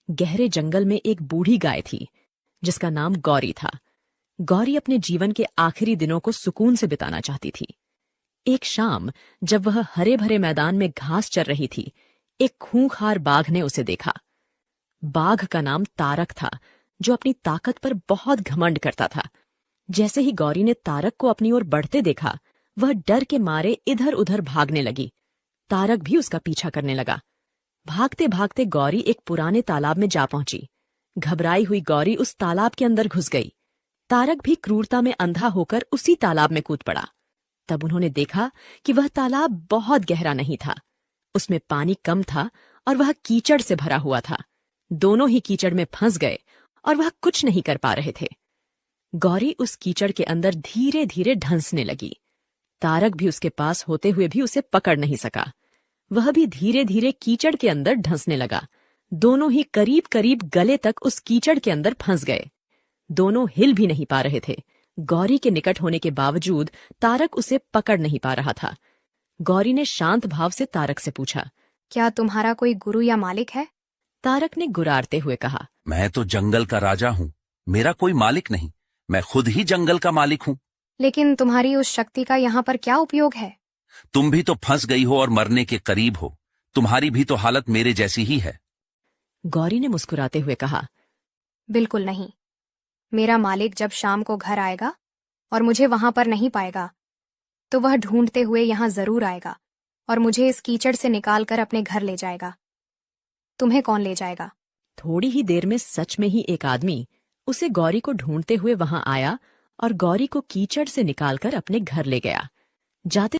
गहरे जंगल में एक बूढ़ी गाय थी जिसका नाम गौरी था। गौरी अपने जीवन के आखिरी दिनों को सुकून से बिताना चाहती थी। एक शाम जब वह हरे भरे मैदान में घास चर रही थी, एक खूंखार बाघ ने उसे देखा। बाघ का नाम तारक था, जो अपनी ताकत पर बहुत घमंड करता था। जैसे ही गौरी ने तारक को अपनी ओर बढ़ते देखा, वह डर के मारे इधर उधर भागने लगी। तारक भी उसका पीछा करने लगा। भागते भागते गौरी एक पुराने तालाब में जा पहुंची। घबराई हुई गौरी उस तालाब के अंदर घुस गई। तारक भी क्रूरता में अंधा होकर उसी तालाब में कूद पड़ा। तब उन्होंने देखा कि वह तालाब बहुत गहरा नहीं था। उसमें पानी कम था और वह कीचड़ से भरा हुआ था। दोनों ही कीचड़ में फंस गए और वह कुछ नहीं कर पा रहे थे। गौरी उस कीचड़ के अंदर धीरे धीरे ढंसने लगी। तारक भी उसके पास होते हुए भी उसे पकड़ नहीं सका। वह भी धीरे धीरे कीचड़ के अंदर ढंसने लगा। दोनों ही करीब करीब गले तक उस कीचड़ के अंदर फंस गए। दोनों हिल भी नहीं पा रहे थे। गौरी के निकट होने के बावजूद तारक उसे पकड़ नहीं पा रहा था। गौरी ने शांत भाव से तारक से पूछा, क्या तुम्हारा कोई गुरु या मालिक है? तारक ने गुर्राते हुए कहा, मैं तो जंगल का राजा हूँ, मेरा कोई मालिक नहीं, मैं खुद ही जंगल का मालिक हूँ। लेकिन तुम्हारी उस शक्ति का यहाँ पर क्या उपयोग है? तुम भी तो फंस गई हो और मरने के करीब हो। तुम्हारी भी तो हालत मेरे जैसी ही है। गौरी ने मुस्कुराते हुए कहा, बिल्कुल नहीं। मेरा मालिक जब शाम को घर आएगा और मुझे वहां पर नहीं पाएगा, तो वह ढूंढते हुए यहाँ जरूर आएगा और मुझे इस कीचड़ से निकालकर अपने घर ले जाएगा। तुम्हें कौन ले जाएगा? थोड़ी ही देर में सच में ही एक आदमी उसे गौरी को ढूंढते हुए वहां आया और गौरी को कीचड़ से निकालकर अपने घर ले गया। जाते